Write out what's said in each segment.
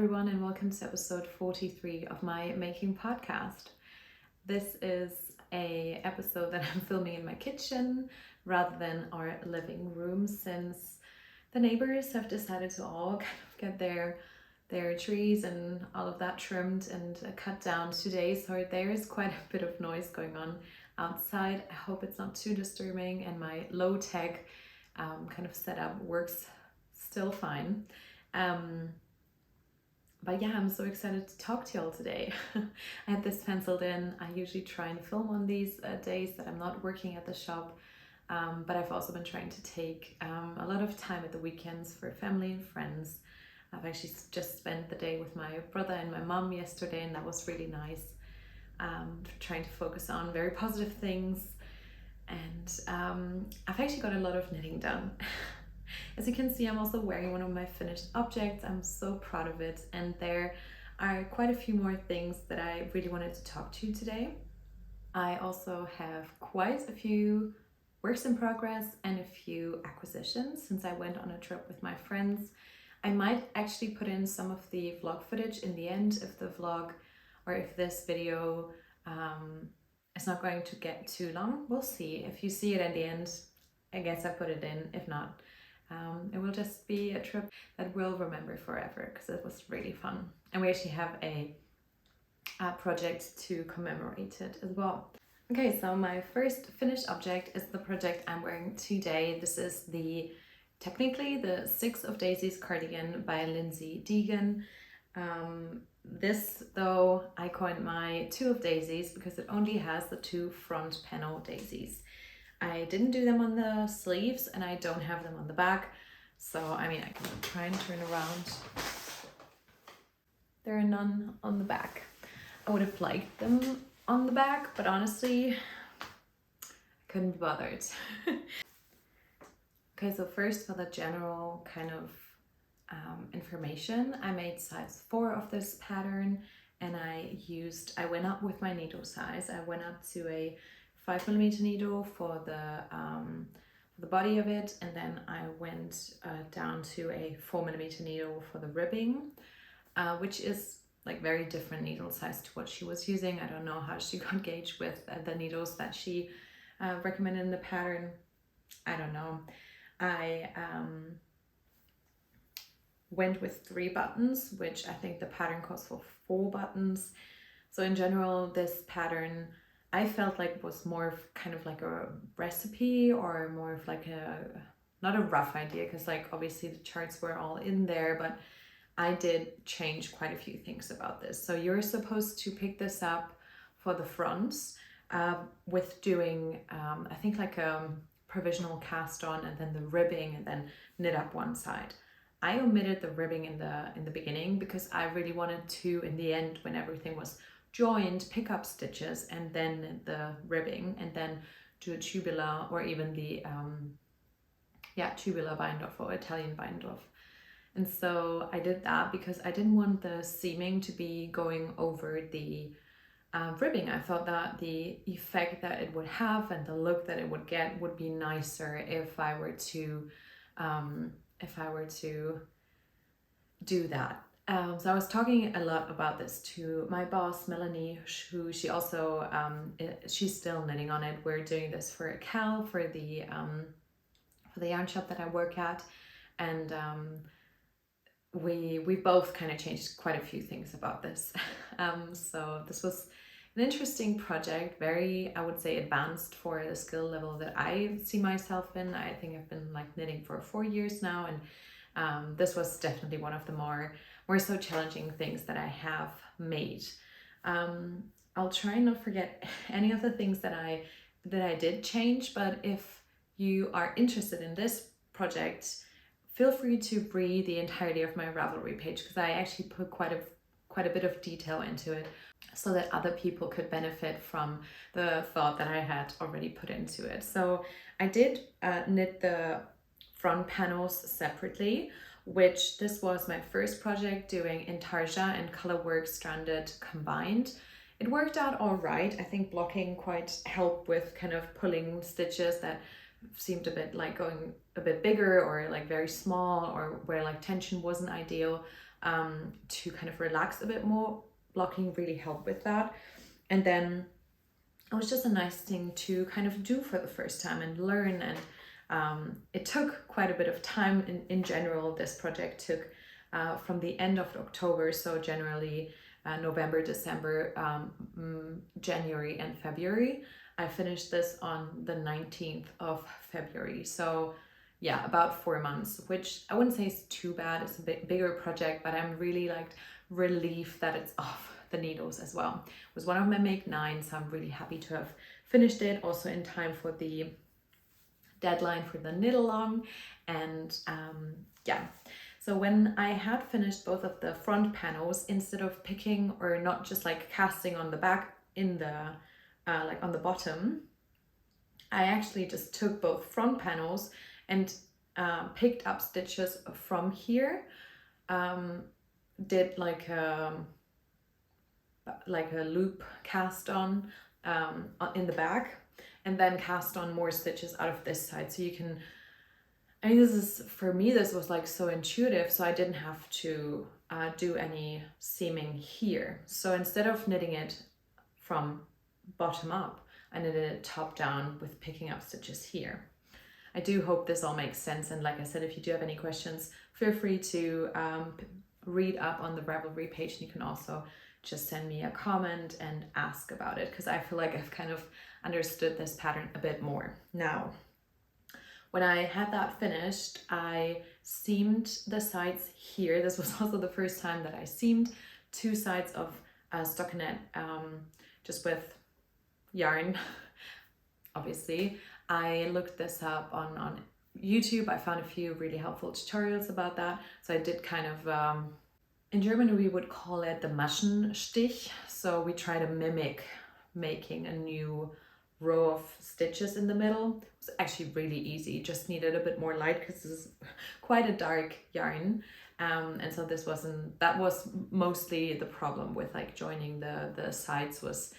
everyone, and welcome to episode 43 of my making podcast. This is a episode that I'm filming in my kitchen rather than our living room, since the neighbors have decided to all kind of get their trees and all of that trimmed and cut down today, so there is quite a bit of noise going on outside. I hope it's not too disturbing and my low-tech kind of setup works still fine. But yeah, I'm so excited to talk to y'all today. I had this penciled in. I usually try and film on these days that I'm not working at the shop, but I've also been trying to take a lot of time at the weekends for family and friends. I've actually just spent the day with my brother and my mom yesterday, and that was really nice. Trying to focus on very positive things, and I've actually got a lot of knitting done. As you can see, I'm also wearing one of my finished objects. I'm so proud of it, and there are quite a few more things that I really wanted to talk to you today. I also have quite a few works in progress and a few acquisitions since I went on a trip with my friends. I might actually put in some of the vlog footage in the end if the vlog or if this video is not going to get too long. We'll see. If you see it at the end, I guess I put it in. If not, it will just be a trip that we'll remember forever because it was really fun. And we actually have a project to commemorate it as well. Okay, so my first finished object is the project I'm wearing today. This is technically the 6 of Daisies cardigan by Lindsay Deegan. This though, I coined my 2 of Daisies because it only has the 2 front panel daisies. I didn't do them on the sleeves and I don't have them on the back. So, I mean, I can try and turn around. There are none on the back. I would have liked them on the back, but honestly, I couldn't be bothered. Okay, so first for the general kind of information, I made size 4 of this pattern, and I went up with my needle size. I went up to a 5mm needle for the body of it, and then I went down to a 4mm needle for the ribbing, which is like very different needle size to what she was using. I don't know how she got gauged with the needles that she recommended in the pattern. I don't know. I went with 3 buttons, which I think the pattern calls for 4 buttons. So in general, this pattern I felt like was more of kind of like a recipe, or more of like not a rough idea, because like obviously the charts were all in there, but I did change quite a few things about this. So you're supposed to pick this up for the fronts with doing I think like a provisional cast on and then the ribbing and then knit up one side. I omitted the ribbing in the beginning because I really wanted to, in the end, when everything was joined, pick up stitches and then the ribbing and then do a tubular, or even the tubular bind off or Italian bind off. And so I did that because I didn't want the seaming to be going over the ribbing. I thought that the effect that it would have and the look that it would get would be nicer if I were to do that. So I was talking a lot about this to my boss, Melanie, who she also, she's still knitting on it. We're doing this for Cal, for the yarn shop that I work at. And we both kind of changed quite a few things about this. So this was an interesting project, very, I would say, advanced for the skill level that I see myself in. I think I've been like knitting for 4 years now, and this was definitely one of the more so challenging things that I have made. I'll try and not forget any of the things that I did change, but if you are interested in this project, feel free to read the entirety of my Ravelry page, because I actually put quite a bit of detail into it so that other people could benefit from the thought that I had already put into it. So I did knit the front panels separately, which this was my first project doing intarsia and colorwork stranded combined. It worked out all right. I think blocking quite helped with kind of pulling stitches that seemed a bit like going a bit bigger or like very small, or where like tension wasn't ideal. to kind of relax a bit more. Blocking really helped with that. And then it was just a nice thing to kind of do for the first time and learn. And it took quite a bit of time. In general, this project took from the end of October, so generally November, December, January and February. I finished this on the 19th of February. So yeah, about 4 months, which I wouldn't say is too bad. It's a bit bigger project, but I'm really like relieved that it's off the needles as well. It was one of my make 9, so I'm really happy to have finished it also in time for the deadline for the knit along. And yeah, so when I had finished both of the front panels, instead of picking or not just like casting on the back in the like on the bottom, I actually just took both front panels and picked up stitches from here, did like a loop cast on in the back, and then cast on more stitches out of this side. So you can, I mean, this is, for me, this was like so intuitive, so I didn't have to do any seaming here. So instead of knitting it from bottom up, I knitted it top down with picking up stitches here. I do hope this all makes sense, and like I said, if you do have any questions, feel free to read up on the Ravelry page, and you can also just send me a comment and ask about it, because I feel like I've kind of understood this pattern a bit more now. When I had that finished, I seamed the sides here. This was also the first time that I seamed 2 sides of stockinette just with yarn. Obviously, I looked this up on YouTube. I found a few really helpful tutorials about that. So I did kind of, in German we would call it the Maschenstich. So we try to mimic making a new row of stitches in the middle. It was actually really easy, just needed a bit more light because this is quite a dark yarn. And so that was mostly the problem with like joining the sides, was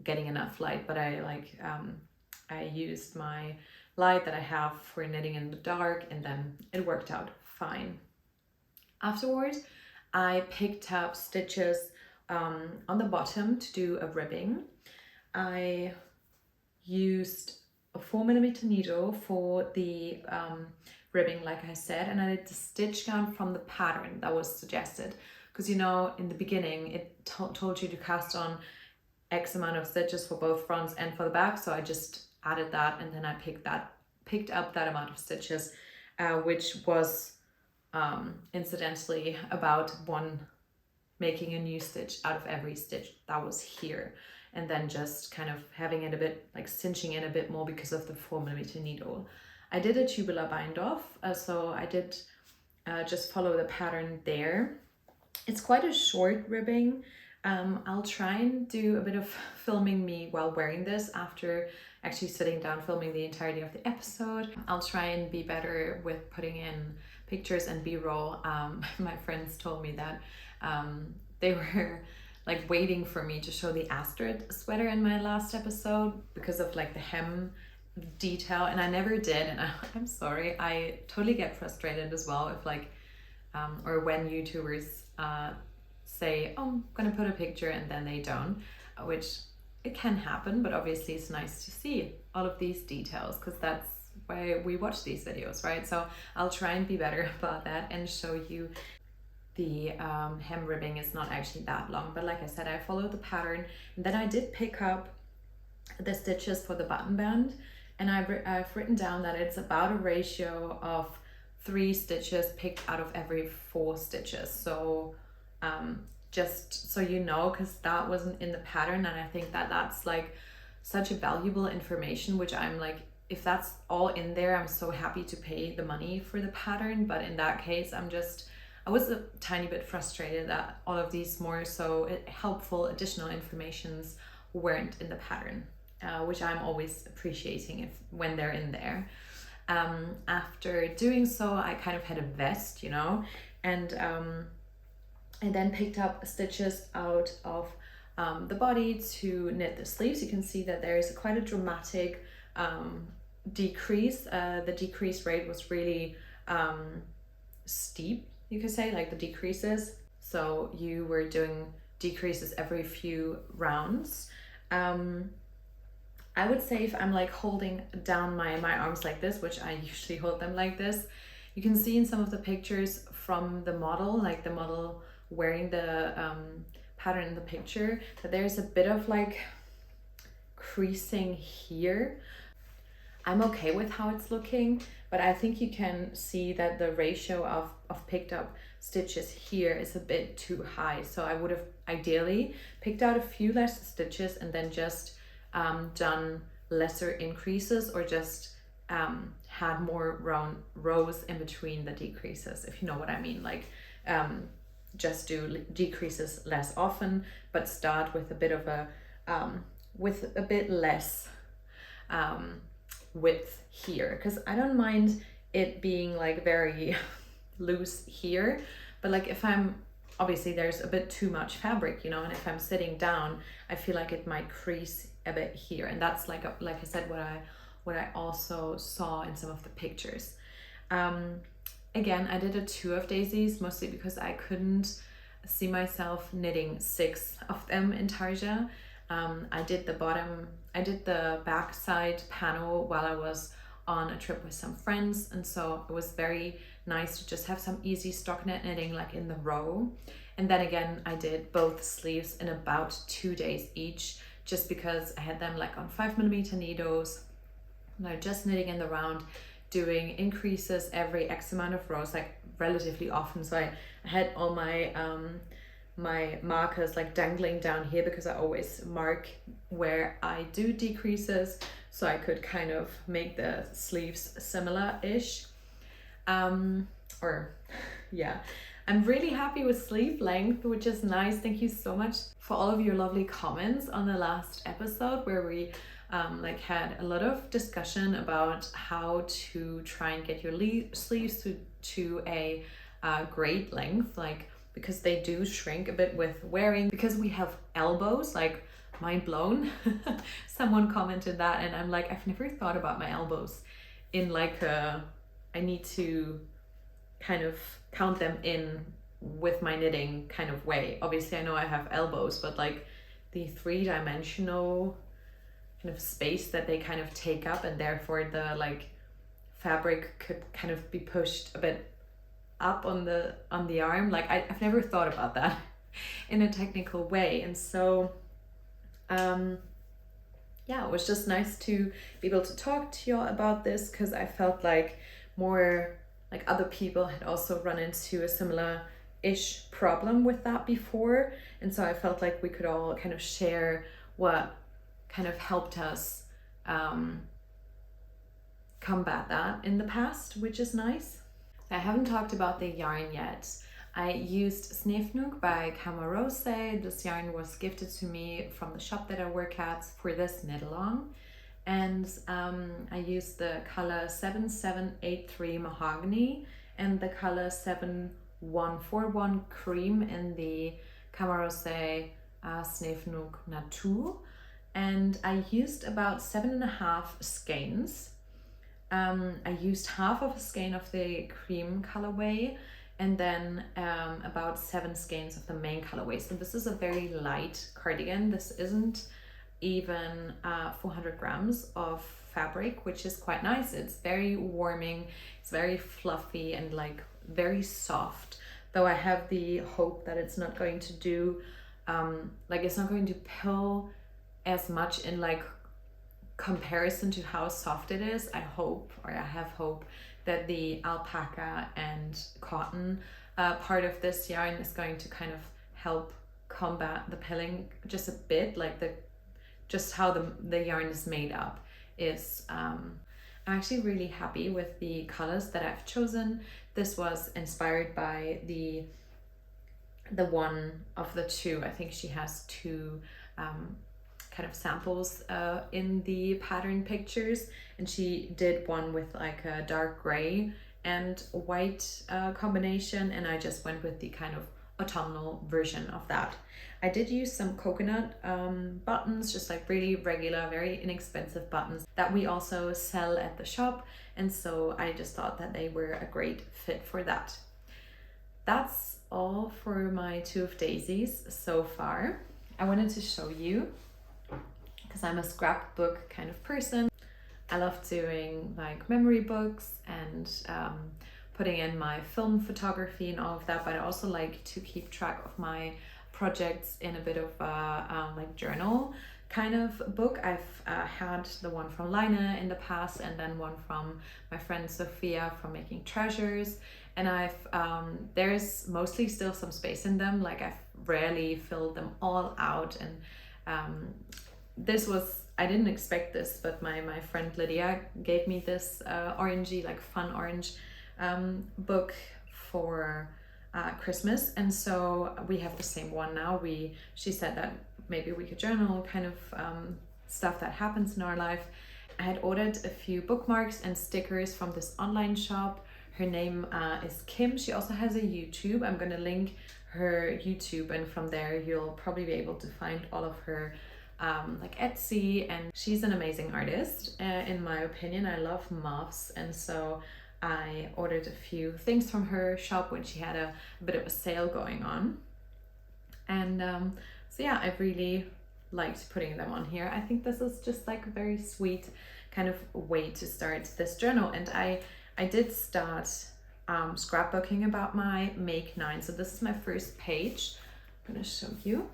getting enough light. But I used my light that I have for knitting in the dark, and then it worked out fine. Afterwards, I picked up stitches on the bottom to do a ribbing. I used a 4mm needle for the ribbing, like I said, and I did the stitch count from the pattern that was suggested, because you know in the beginning it told you to cast on X amount of stitches for both fronts and for the back, so I just added that, and then I picked up that amount of stitches, which was incidentally about making a new stitch out of every stitch that was here, and then just kind of having it a bit like cinching it a bit more because of the 4mm needle. I did a tubular bind off, so I did just follow the pattern there. It's quite a short ribbing. I'll try and do a bit of filming me while wearing this after actually sitting down filming the entirety of the episode. I'll try and be better with putting in pictures and b-roll. My friends told me that they were like waiting for me to show the Astrid sweater in my last episode because of like the hem detail, and I never did, and I'm sorry. I totally get frustrated as well if like or when YouTubers say, oh, I'm gonna put a picture and then they don't, which it can happen, but obviously it's nice to see all of these details because that's why we watch these videos, right? So I'll try and be better about that and show you. The hem ribbing is not actually that long, but like I said, I followed the pattern, and then I did pick up the stitches for the button band, and I've written down that it's about a ratio of 3 stitches picked out of every 4 stitches. So just so you know, because that wasn't in the pattern, and I think that that's like such a valuable information, which I'm like, if that's all in there, I'm so happy to pay the money for the pattern. But in that case, I was a tiny bit frustrated that all of these more so helpful additional informations weren't in the pattern, which I'm always appreciating when they're in there. After doing so, I kind of had a vest, you know, and I then picked up stitches out of the body to knit the sleeves. You can see that there is quite a dramatic decrease. The decrease rate was really steep, you could say, like the decreases. so you were doing decreases every few rounds. I would say if I'm like holding down my arms like this, which I usually hold them like this, you can see in some of the pictures from the model, like the model wearing the pattern in the picture, that there's a bit of like creasing here. I'm okay with how it's looking, but I think you can see that the ratio of picked up stitches here is a bit too high. So I would have ideally picked out a few less stitches and then just done lesser increases, or just had more rows in between the decreases, if you know what I mean. Like just do decreases less often, but start with a bit of a with a bit less width here, because I don't mind it being like very loose here, but like if I'm obviously there's a bit too much fabric, you know, and if I'm sitting down, I feel like it might crease a bit here, and that's like I said, what I also saw in some of the pictures. Again, I did a 2 of daisies, mostly because I couldn't see myself knitting 6 of them in tarja. I did the back side panel while I was on a trip with some friends, and so it was very nice to just have some easy stockinette knitting like in the row. And then again, I did both sleeves in about 2 days each, just because I had them like on 5mm needles, and I just knitting in the round, doing increases every X amount of rows, like relatively often. So I had all my my markers like dangling down here, because I always mark where I do decreases, so I could kind of make the sleeves similar-ish. Or yeah, I'm really happy with sleeve length, which is nice. Thank you so much for all of your lovely comments on the last episode, where we like had a lot of discussion about how to try and get your sleeves to a great length, like because they do shrink a bit with wearing, because we have elbows, like mind blown. Someone commented that, and I'm like, I've never thought about my elbows in like I need to kind of count them in with my knitting kind of way. Obviously I know I have elbows, but like the 3-dimensional kind of space that they kind of take up, and therefore the like fabric could kind of be pushed a bit up on the arm, like I've never thought about that in a technical way. And so yeah, it was just nice to be able to talk to y'all about this, because I felt like more like other people had also run into a similar-ish problem with that before, and so I felt like we could all kind of share what kind of helped us combat that in the past, which is nice. I haven't talked about the yarn yet. I used Snefnug by Camarose. This yarn was gifted to me from the shop that I work at for this knit along. And I used the color 7783 Mahogany and the color 7141 Cream in the Camarose Snefnug Natur. And I used about 7.5 skeins. I used half of a skein of the cream colorway, and then about 7 skeins of the main colorway. So this is a very light cardigan. This isn't even 400 grams of fabric, which is quite nice. It's very warming, it's very fluffy and like very soft, though I have the hope that it's not going to do like it's not going to pill as much in like comparison to how soft it is. I hope, or I have hope, that the alpaca and cotton part of this yarn is going to kind of help combat the pilling just a bit. Like just how the yarn is made up is I'm actually really happy with the colors that I've chosen. This was inspired by the one of the two. I think she has 2 kind of samples in the pattern pictures, and she did one with like a dark gray and white combination, and I just went with the kind of autumnal version of that. I did use some coconut buttons, just like really regular, very inexpensive buttons that we also sell at the shop, and so I just thought that they were a great fit for that. that's all for my 2 of Daisies so far. I wanted to show you, because I'm a scrapbook kind of person. I love doing like memory books and putting in my film photography and all of that, but I also like to keep track of my projects in a bit of a like journal kind of book. I've had the one from Lina in the past, and then one from my friend Sophia from Making Treasures, and I've there's mostly still some space in them. Like I've rarely filled them all out, and this was, I didn't expect this, but my friend Lydia gave me this orangey, like fun orange book for Christmas, and so we have the same one now. She said that maybe we could journal kind of stuff that happens in our life. I had ordered a few bookmarks and stickers from this online shop. Her name is Kim. She also has a YouTube. I'm gonna link her YouTube, and from there you'll probably be able to find all of her like Etsy, and she's an amazing artist in my opinion. I love muffs, and so I ordered a few things from her shop when she had a bit of a sale going on, and so yeah, I've really liked putting them on here. I think this is just like a very sweet kind of way to start this journal, and I did start scrapbooking about my Make 9, so this is my first page. I'm gonna show you.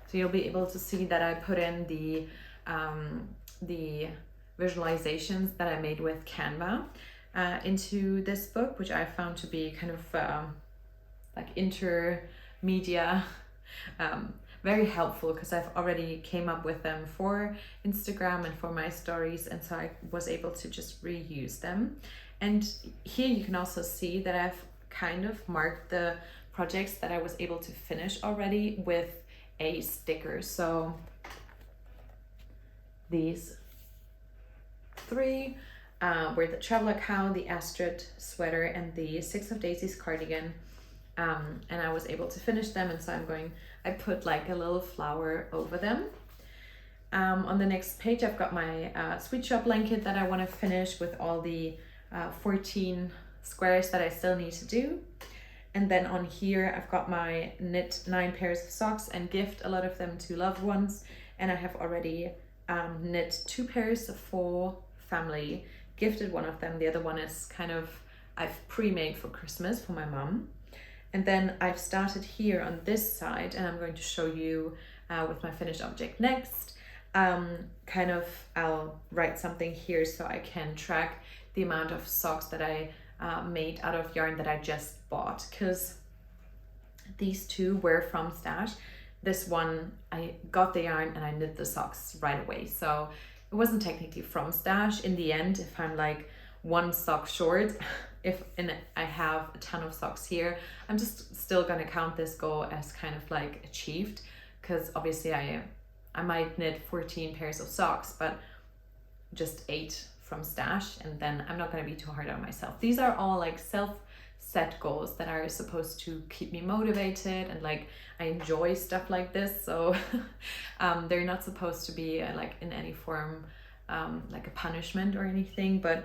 So you'll be able to see that I put in the visualizations that I made with Canva into this book, which I found to be kind of like intermedia, very helpful, because I've already came up with them for Instagram and for my stories, and so I was able to just reuse them. And here you can also see that I've kind of marked the projects that I was able to finish already with a sticker. So these 3 were the Traveler Cow, the Astrid sweater, and the 6 of Daisies cardigan, and I was able to finish them, and so I put like a little flower over them. On the next page I've got my sweet shop blanket that I want to finish with all the 14 squares that I still need to do. And then on here I've got my knit 9 pairs of socks and gift a lot of them to loved ones, and I have already knit 2 pairs for family, gifted one of them. The other one is kind of I've pre-made for Christmas for my mum. And then I've started here on this side, and I'm going to show you with my finished object next. Kind of I'll write something here so I can track the amount of socks that I made out of yarn that I just bought, because these 2 were from Stash. This one I got the yarn and I knit the socks right away, so it wasn't technically from Stash. In the end, if I'm like 1 sock short, I have a ton of socks here, I'm just still gonna count this goal as kind of like achieved, because obviously I might knit 14 pairs of socks, but just 8 from Stash, and then I'm not going to be too hard on myself. These are all like self-set goals that are supposed to keep me motivated, and like I enjoy stuff like this, so they're not supposed to be like in any form like a punishment or anything, but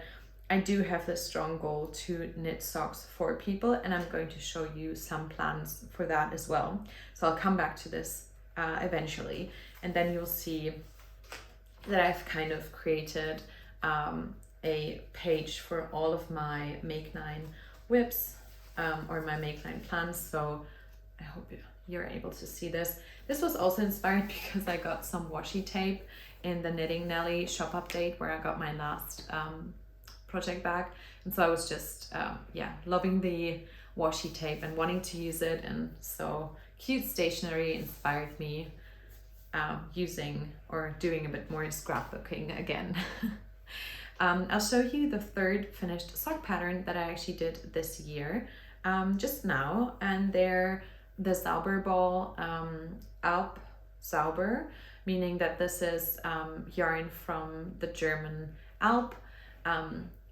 I do have this strong goal to knit socks for people, and I'm going to show you some plans for that as well. So I'll come back to this eventually, and then you'll see that I've kind of created a page for all of my Make 9 whips or my Make 9 plans, so I hope you're able to see this. This was also inspired because I got some washi tape in the Knitting Nelly shop update where I got my last project back, and so I was just yeah, loving the washi tape and wanting to use it, and so cute stationery inspired me using or doing a bit more scrapbooking again. I'll show you the 3rd finished sock pattern that I actually did this year just now, and they're the zauberball Alp Zauber, meaning that this is yarn from the German Alp,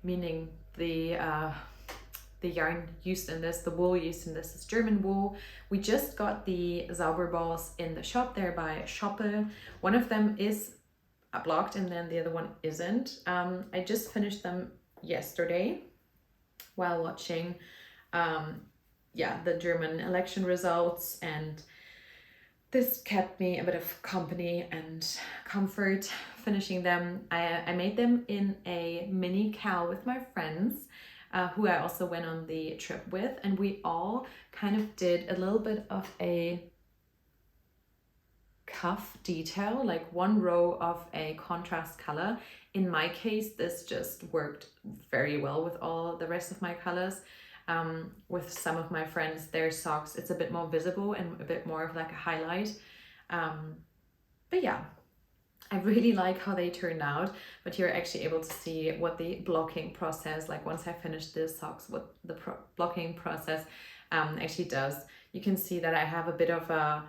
meaning the yarn used in this, the wool used in this is German wool. We just got the zauberballs in the shop there by Shoppe. One of them is blocked and then the other one isn't. I just finished them yesterday, while watching the German election results, and this kept me a bit of company and comfort finishing them. I made them in a mini cowl with my friends, who I also went on the trip with, and we all kind of did a little bit of a cuff detail, like one row of a contrast color. In my case, this just worked very well with all the rest of my colors. With some of my friends, their socks, it's a bit more visible and a bit more of like a highlight. But yeah, I really like how they turned out, but you're actually able to see what the blocking process, like once I finished the socks, what the blocking process actually does. You can see that I have a bit of a,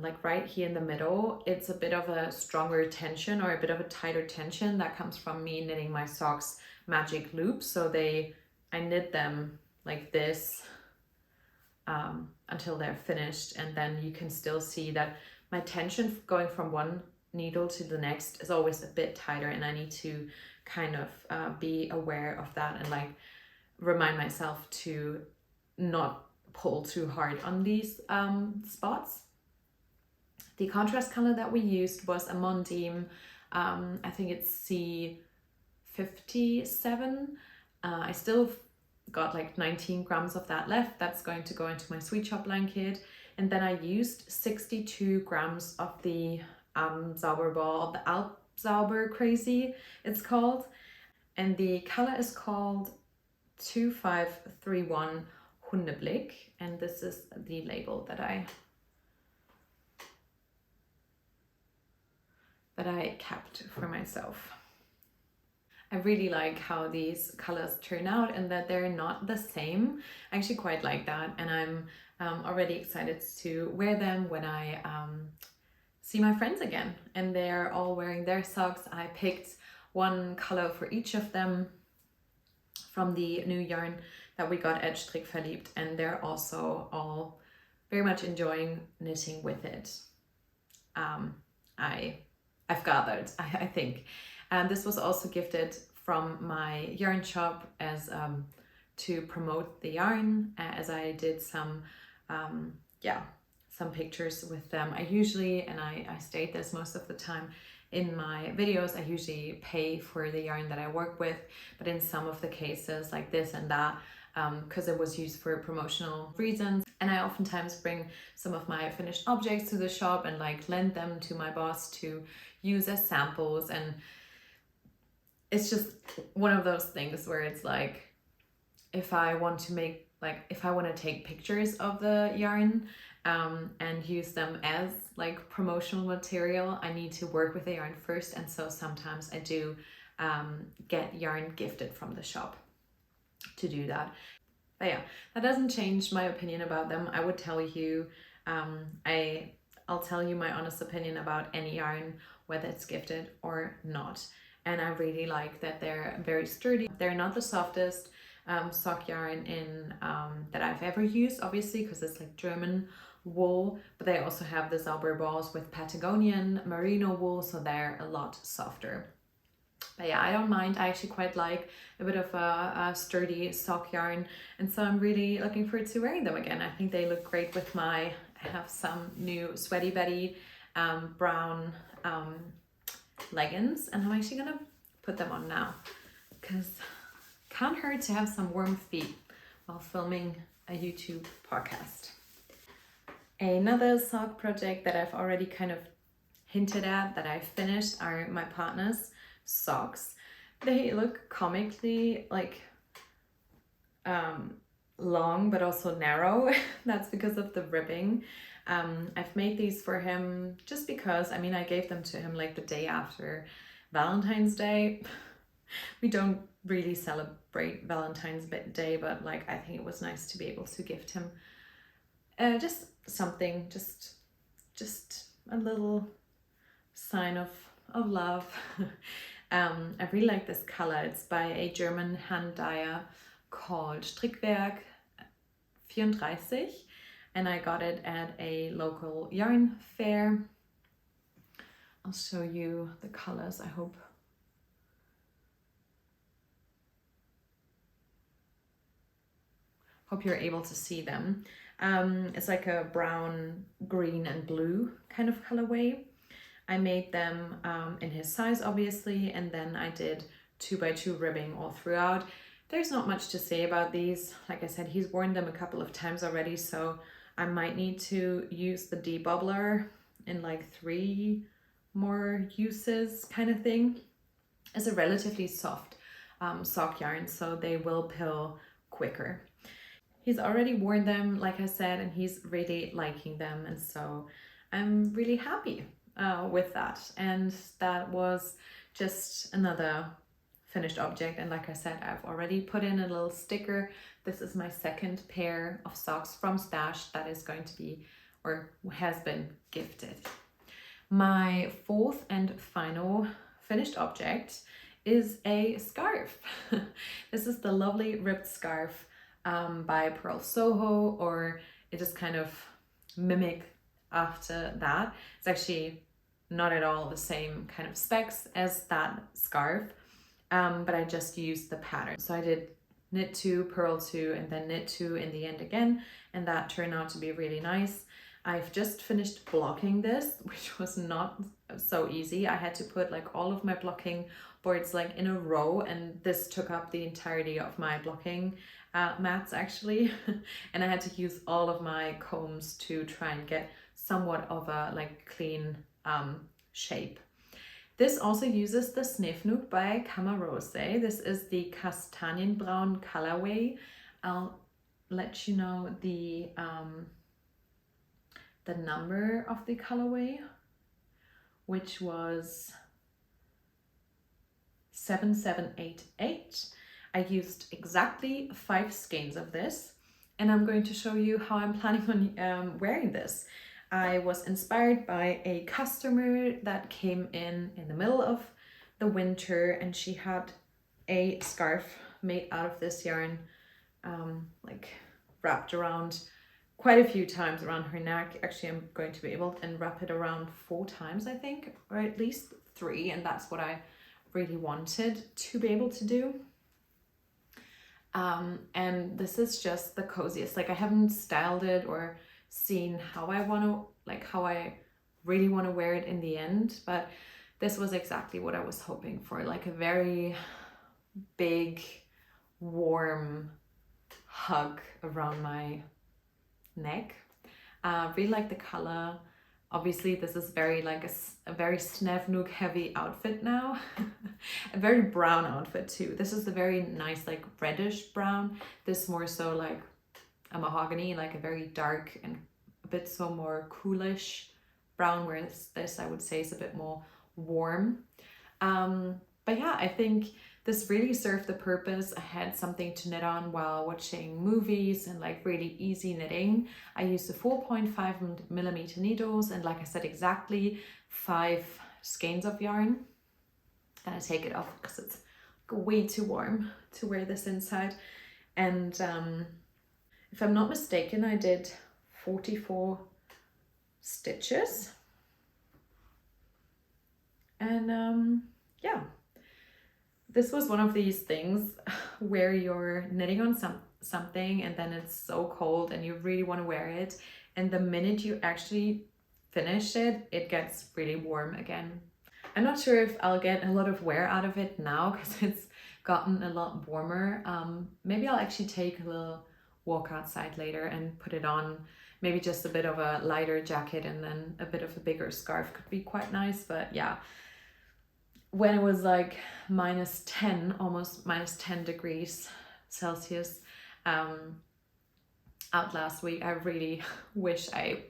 like right here in the middle, it's a bit of a stronger tension or a bit of a tighter tension that comes from me knitting my socks magic loops. So I knit them like this until they're finished, and then you can still see that my tension going from one needle to the next is always a bit tighter, and I need to kind of be aware of that and like remind myself to not pull too hard on these spots. The contrast color that we used was a Mondim, I think it's C57. I still got like 19 grams of that left. That's going to go into my sweet shop blanket. And then I used 62 grams of the zauberball, the Alp Zauber Crazy, it's called. And the color is called 2531 Hundeblick. And this is the label that I kept for myself. I really like how these colors turn out and that they're not the same. I actually quite like that, and I'm already excited to wear them when I see my friends again and they're all wearing their socks. I picked one color for each of them from the new yarn that we got at Strickfairliebt, and they're also all very much enjoying knitting with it. I've gathered, I think. And this was also gifted from my yarn shop as to promote the yarn, as I did some pictures with them. I usually, and I state this most of the time in my videos, I usually pay for the yarn that I work with, but in some of the cases like this and that, because it was used for promotional reasons. And I oftentimes bring some of my finished objects to the shop and like lend them to my boss to use as samples. And it's just one of those things where it's like, if I want to take pictures of the yarn and use them as like promotional material, I need to work with the yarn first. And so sometimes I do get yarn gifted from the shop to do that. But yeah, that doesn't change my opinion about them. I would tell you, I'll tell you my honest opinion about any yarn, whether it's gifted or not. And I really like that they're very sturdy. They're not the softest sock yarn that I've ever used, obviously, because it's like German wool, but they also have the zauberballs with Patagonian merino wool, so they're a lot softer. But yeah, I don't mind. I actually quite like a bit of a sturdy sock yarn, and so I'm really looking forward to wearing them again. I think they look great with I have some new Sweaty Betty brown leggings, and I'm actually gonna put them on now because can't hurt to have some warm feet while filming a YouTube podcast. Another sock project that I've already kind of hinted at that I finished are my partner's socks. They look comically like long but also narrow. That's because of the ribbing. I've made these for him just because, I mean, I gave them to him like the day after Valentine's Day. We don't really celebrate Valentine's Day, but like I think it was nice to be able to gift him just something, just a little sign of love. I really like this color. It's by a German hand dyer called Strickfairliebt, and I got it at a local yarn fair. I'll show you the colors, I hope. Hope you're able to see them. It's like a brown, green and blue kind of colorway. I made them in his size, obviously, and then I did 2x2 ribbing all throughout. There's not much to say about these. Like I said, he's worn them a couple of times already, so I might need to use the debobbler in like 3 more uses kind of thing. It's a relatively soft sock yarn, so they will pill quicker. He's already worn them, like I said, and he's really liking them, and so I'm really happy with that. And that was just another finished object, and like I said, I've already put in a little sticker. This is my second pair of socks from Stash that is going to be, or has been, gifted. My fourth and final finished object is a scarf. This is the lovely ribbed scarf by Pearl Soho, or it just kind of mimic after that. It's actually not at all the same kind of specs as that scarf, but I just used the pattern. So I did knit 2, purl 2, and then knit 2 in the end again, and that turned out to be really nice. I've just finished blocking this, which was not so easy. I had to put like all of my blocking boards like in a row, and this took up the entirety of my blocking mats actually. And I had to use all of my combs to try and get somewhat of a like clean shape. This also uses the Snefnuk by Camarose. This is the Kastanienbraun colorway. I'll let you know the number of the colorway, which was 7788. I used exactly 5 skeins of this, and I'm going to show you how I'm planning on wearing this. I was inspired by a customer that came in the middle of the winter, and she had a scarf made out of this yarn, like wrapped around quite a few times around her neck. Actually, I'm going to be able to wrap it around 4 times, I think, or at least 3, and that's what I really wanted to be able to do. And this is just the coziest. Like, I haven't styled it or seen how I want to, like how I really want to wear it in the end, but this was exactly what I was hoping for, like a very big warm hug around my neck. Really like the color. Obviously this is very like a very Snefnuk heavy outfit now. A very brown outfit too. This is a very nice like reddish brown. This more so like a mahogany, like a very dark and a bit so more coolish brown, whereas this I would say is a bit more warm. But yeah, I think this really served the purpose. I had something to knit on while watching movies and like really easy knitting. I used the 4.5mm needles and, like I said, exactly 5 skeins of yarn. And I take it off because it's way too warm to wear this inside. And if I'm not mistaken, I did 44 stitches. And yeah. This was one of these things where you're knitting on something and then it's so cold and you really want to wear it, and the minute you actually finish it, it gets really warm again. I'm not sure if I'll get a lot of wear out of it now because it's gotten a lot warmer. Maybe I'll actually take a little walk outside later and put it on. Maybe just a bit of a lighter jacket and then a bit of a bigger scarf could be quite nice. But yeah, when it was like -10, almost -10 degrees Celsius out last week, I really wish I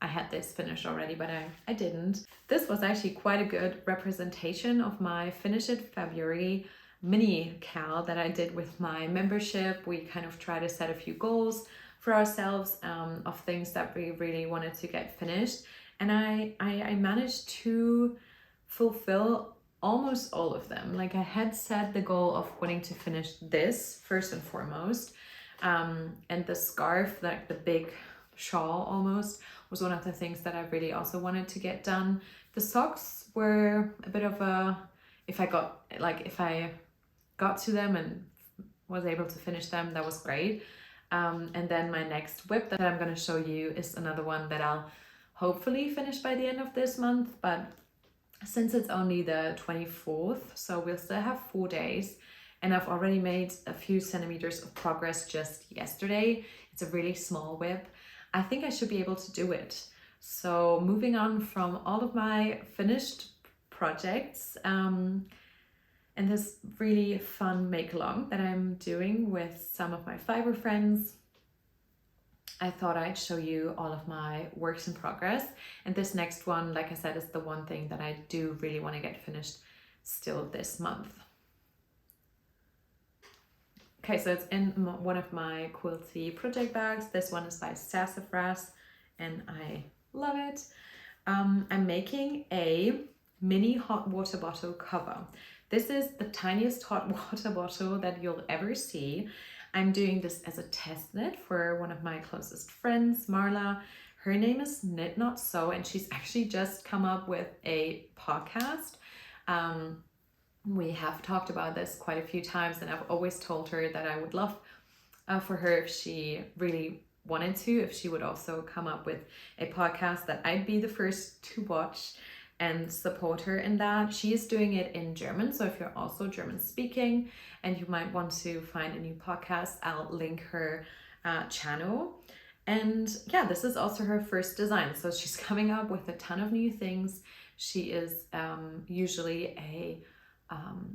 had this finished already, but I didn't. This was actually quite a good representation of my Finish It February mini cal that I did with my membership. We kind of try to set a few goals for ourselves of things that we really wanted to get finished, and I managed to fulfill almost all of them. Like, I had set the goal of wanting to finish this first and foremost, and the scarf, like the big shawl almost, was one of the things that I really also wanted to get done. The socks were a bit of a, if I got to them and was able to finish them, that was great. And then my next whip that I'm going to show you is another one that I'll hopefully finish by the end of this month, but since it's only the 24th, so we'll still have 4 days, and I've already made a few centimeters of progress just yesterday. It's a really small whip. I think I should be able to do it. So moving on from all of my finished projects, and this really fun make-along that I'm doing with some of my fiber friends, I thought I'd show you all of my works in progress. And this next one, like I said, is the one thing that I do really want to get finished still this month. Okay, so it's in one of my quilty project bags. This one is by Sassafras and I love it. I'm making a mini hot water bottle cover. This is the tiniest hot water bottle that you'll ever see. I'm doing this as a test knit for one of my closest friends, Marla. Her name is knit.knot.sew, and she's actually just come up with a podcast. We have talked about this quite a few times, and I've always told her that I would love for her, if she really wanted to, if she would also come up with a podcast, that I'd be the first to watch and support her in that. She is doing it in German, so if you're also German speaking and you might want to find a new podcast, I'll link her channel. And yeah, this is also her first design, so she's coming up with a ton of new things. She is usually a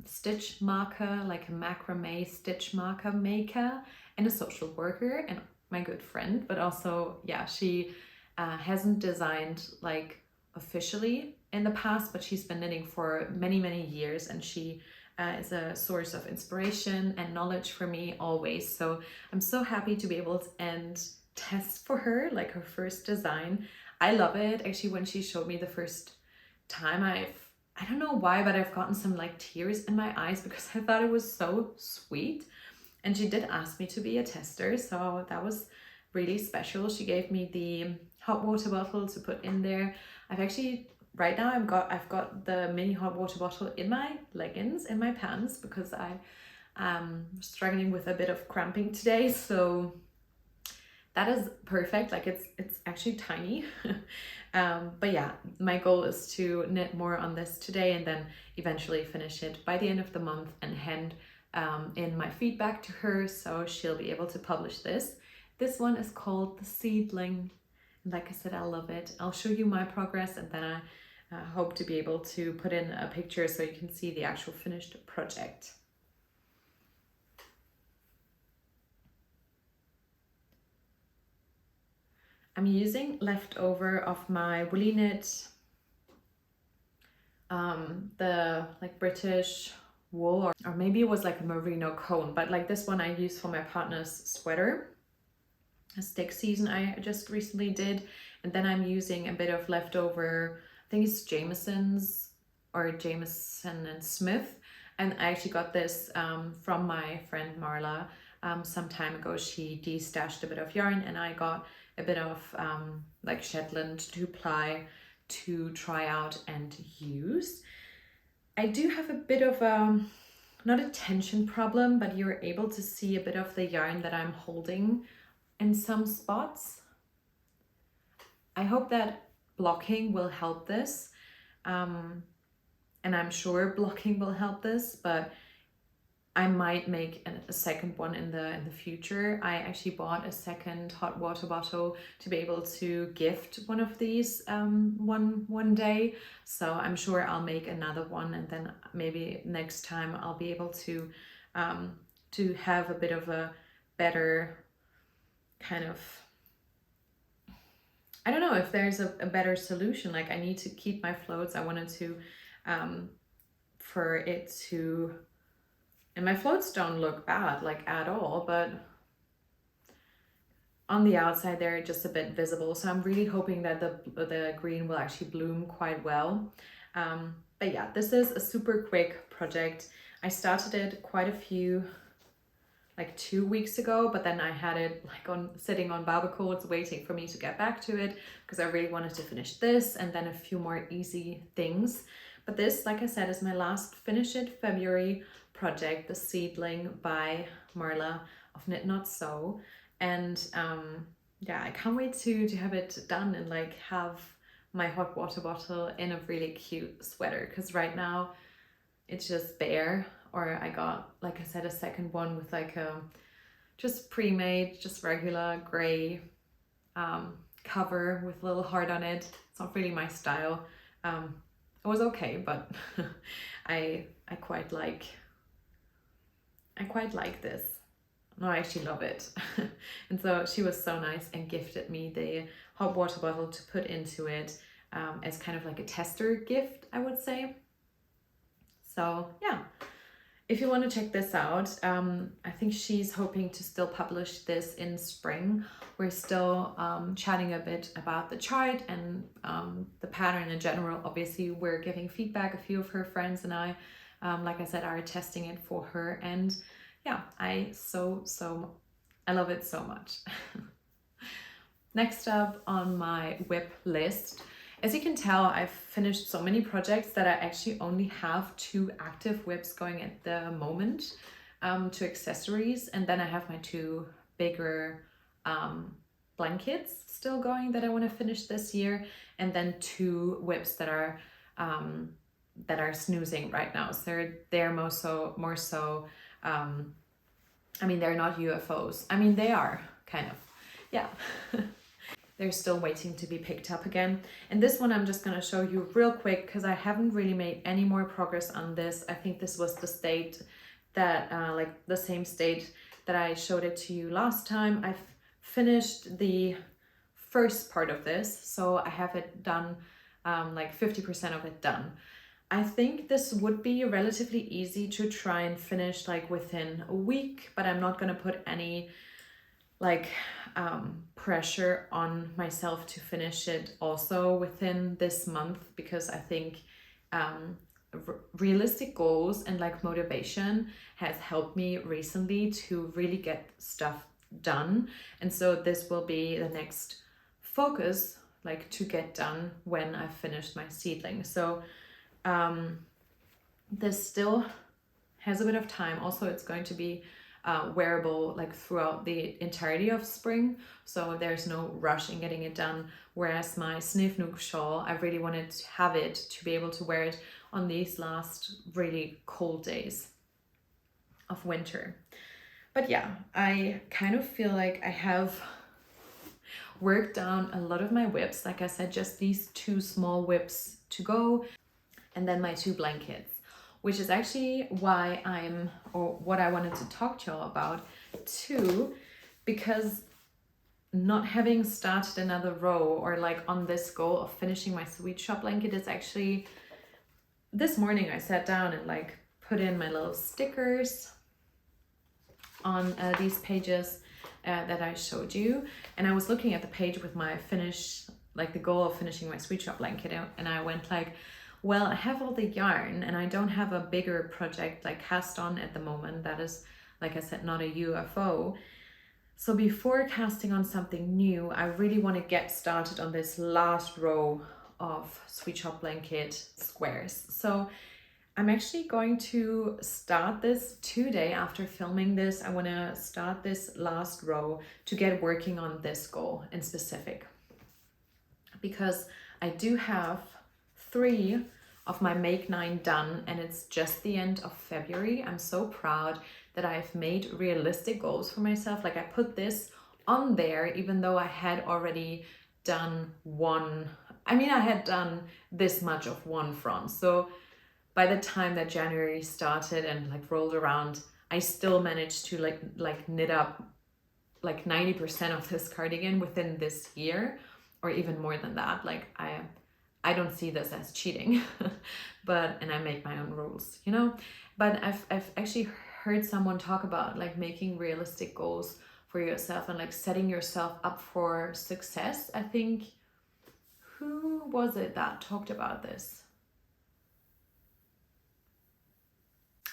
stitch marker, like a macrame stitch marker maker, and a social worker and my good friend, but also, yeah, she hasn't designed like officially in the past, but she's been knitting for many years, and she is a source of inspiration and knowledge for me always. So I'm so happy to be able to test for her, like her first design. I love it. Actually, when she showed me the first time, I don't know why, but I've gotten some like tears in my eyes because I thought it was so sweet. And she did ask me to be a tester, so that was really special. She gave me the hot water bottle to put in there. I've actually, right now I've got the mini hot water bottle in my leggings, in my pants, because I'm struggling with a bit of cramping today. So that is perfect. Like it's actually tiny. But yeah, my goal is to knit more on this today and then eventually finish it by the end of the month and hand in my feedback to her, so she'll be able to publish this. This one is called the Seedling. And like I said, I love it. I'll show you my progress, and then I hope to be able to put in a picture so you can see the actual finished project. I'm using leftover of my Woolly knit, the like British wool, or maybe it was like a merino cone, but like this one I used for my partner's sweater, a stick season I just recently did. And then I'm using a bit of leftover, I think it's Jameson's or Jameson and Smith, and I actually got this from my friend Marla some time ago. She de-stashed a bit of yarn, and I got a bit of like Shetland 2-ply to try out and use. I do have a bit of not a tension problem, but you're able to see a bit of the yarn that I'm holding in some spots. I hope that blocking will help this, and I'm sure blocking will help this, but I might make a second one in the future. I actually bought a second hot water bottle to be able to gift one of these one day. So I'm sure I'll make another one, and then maybe next time I'll be able to have a bit of a better kind of, I don't know if there's a better solution. Like, I need to keep my floats. I wanted to for it to, and my floats don't look bad like at all, but on the outside they're just a bit visible. So I'm really hoping that the green will actually bloom quite well. But yeah, this is a super quick project. I started it quite a few, like 2 weeks ago, but then I had it like sitting on barbacodes waiting for me to get back to it, because I really wanted to finish this and then a few more easy things. But this, like I said, is my last Finish It February project, the Seedling by Marla of knit.knot.sew. And yeah, I can't wait to have it done and like have my hot water bottle in a really cute sweater, because right now it's just bare, or I got, like I said, a second one with like a just pre-made, just regular gray cover with a little heart on it. It's not really my style. It was okay, but I quite like this. No, I actually love it. And so she was so nice and gifted me the hot water bottle to put into it as kind of like a tester gift, I would say. So yeah, if you want to check this out, I think she's hoping to still publish this in spring. We're still chatting a bit about the chart and the pattern in general. Obviously, we're giving feedback. A few of her friends and I, like I said, are testing it for her. And yeah, I love it so much. Next up on my WIP list, as you can tell, I've finished so many projects that I actually only have 2 active WIPs going at the moment, 2 accessories, and then I have my 2 bigger blankets still going that I want to finish this year, and then 2 WIPs that are snoozing right now. So they're more so I mean, they're not UFOs. I mean, they are kind of, yeah. They're still waiting to be picked up again. And this one I'm just going to show you real quick because I haven't really made any more progress on this. I think this was the state that, like the same state that I showed it to you last time. I've finished the first part of this, so I have it done, like 50% of it done. I think this would be relatively easy to try and finish like within a week, but I'm not going to put any like pressure on myself to finish it also within this month, because I think realistic goals and like motivation has helped me recently to really get stuff done. And so this will be the next focus, like to get done when I've finished my seedling. So this still has a bit of time. Also, it's going to be wearable like throughout the entirety of spring, so there's no rush in getting it done. Whereas my Snifnook shawl, I really wanted to have it to be able to wear it on these last really cold days of winter. But yeah, I kind of feel like I have worked down a lot of my WIPs. Like I said, just these 2 small WIPs to go, and then my 2 blankets, which is actually why what I wanted to talk to you all about too, because not having started another row or like on this goal of finishing my sweet shop blanket is actually, this morning I sat down and like put in my little stickers on these pages that I showed you, and I was looking at the page with my the goal of finishing my sweet shop blanket, and I went like, well, I have all the yarn and I don't have a bigger project like cast on at the moment that is, like I said, not a UFO. So before casting on something new, I really want to get started on this last row of sweet shop blanket squares. So I'm actually going to start this today after filming this. I want to start this last row to get working on this goal in specific, because I do have 3 of my Make 9 done, and it's just the end of February. I'm so proud that I've made realistic goals for myself. Like I put this on there even though I had already done one. I mean, I had done this much of one front. So by the time that January started and like rolled around, I still managed to like knit up like 90% of this cardigan within this year, or even more than that. Like I don't see this as cheating, and I make my own rules, you know. But I've actually heard someone talk about like making realistic goals for yourself and like setting yourself up for success. I think, who was it that talked about this?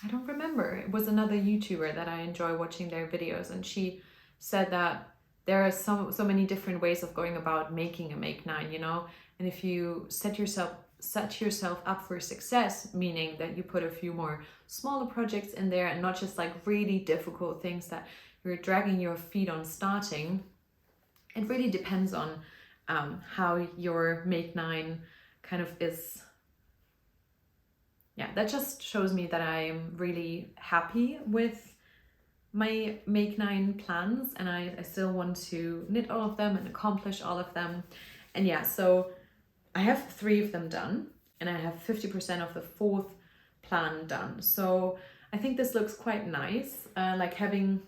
I don't remember. It was another YouTuber that I enjoy watching their videos, and she said that there are so many different ways of going about making a Make 9, you know. And if you set yourself up for success, meaning that you put a few more smaller projects in there and not just like really difficult things that you're dragging your feet on starting. It really depends on how your make 9 kind of is. Yeah, that just shows me that I'm really happy with my make 9 plans, and I still want to knit all of them and accomplish all of them. And yeah, so I have 3 of them done, and I have 50% of the 4th plan done. So I think this looks quite nice, like having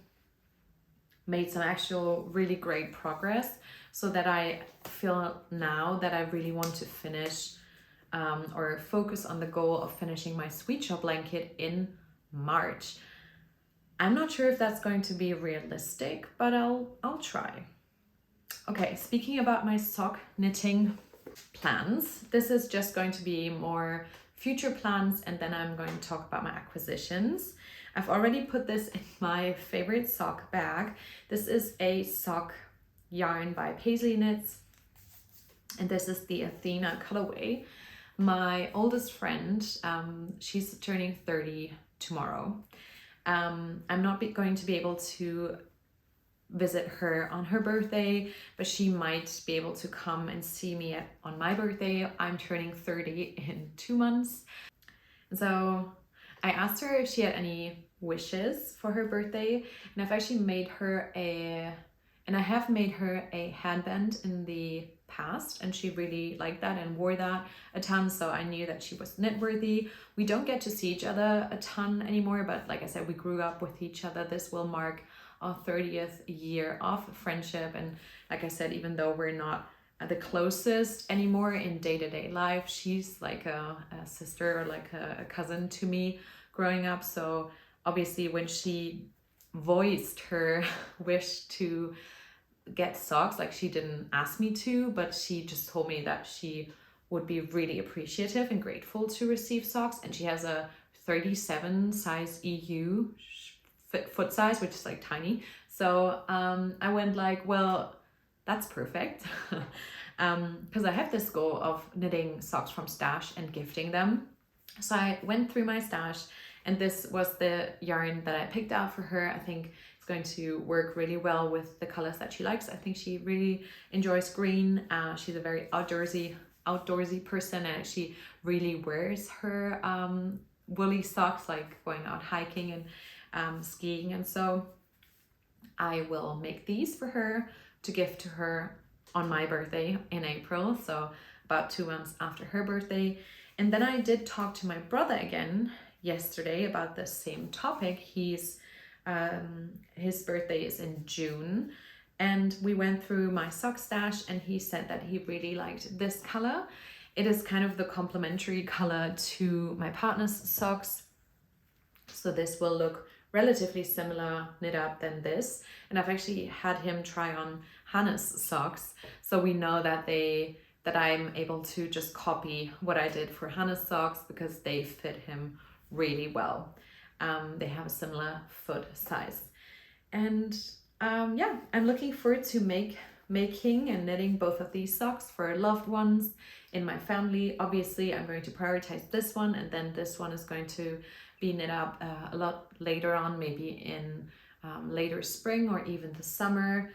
made some actual really great progress, so that I feel now that I really want to finish or focus on the goal of finishing my sweet shop blanket in March. I'm not sure if that's going to be realistic, but I'll try. Okay, speaking about my sock knitting plans, this is just going to be more future plans, and then I'm going to talk about my acquisitions. I've already put this in my favorite sock bag. This is a sock yarn by Paisley Knits, and this is the Athena colorway. My oldest friend, she's turning 30 tomorrow. I'm not going to be able to visit her on her birthday, but she might be able to come and see me on my birthday. I'm turning 30 in 2 months. So I asked her if she had any wishes for her birthday, and I've actually made her a headband in the past, and she really liked that and wore that a ton, so I knew that she was knit worthy. We don't get to see each other a ton anymore, but like I said, we grew up with each other. This will mark our 30th year of friendship, and like I said, even though we're not the closest anymore in day-to-day life, she's like a sister or like a cousin to me growing up. So obviously when she voiced her wish to get socks, like she didn't ask me to, but she just told me that she would be really appreciative and grateful to receive socks, and she has a 37 size EU foot size, which is like tiny. So I went like, well, that's perfect. Because I have this goal of knitting socks from stash and gifting them. So I went through my stash, and this was the yarn that I picked out for her. I think it's going to work really well with the colors that she likes. I think she really enjoys green. She's a very outdoorsy person, and she really wears her woolly socks, like going out hiking and skiing. And so I will make these for her to gift to her on my birthday in April, so about 2 months after her birthday. And then I did talk to my brother again yesterday about the same topic. His birthday is in June, and we went through my sock stash, and he said that he really liked this color. It is kind of the complementary color to my partner's socks, so this will look relatively similar knit up than this. And I've actually had him try on Hannah's socks, so we know that I'm able to just copy what I did for Hannah's socks, because they fit him really well. They have a similar foot size, and yeah, I'm looking forward to making and knitting both of these socks for loved ones in my family. Obviously I'm going to prioritize this one, and then this one is going to be knit up a lot later on, maybe in later spring or even the summer.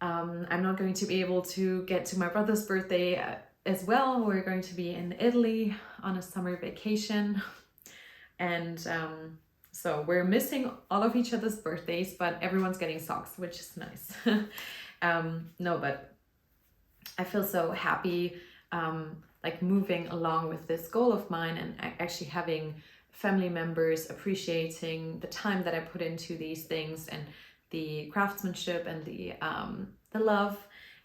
I'm not going to be able to get to my brother's birthday as well. We're going to be in Italy on a summer vacation, and so we're missing all of each other's birthdays, but everyone's getting socks, which is nice. No, but I feel so happy like moving along with this goal of mine, and actually having family members appreciating the time that I put into these things, and the craftsmanship and the love.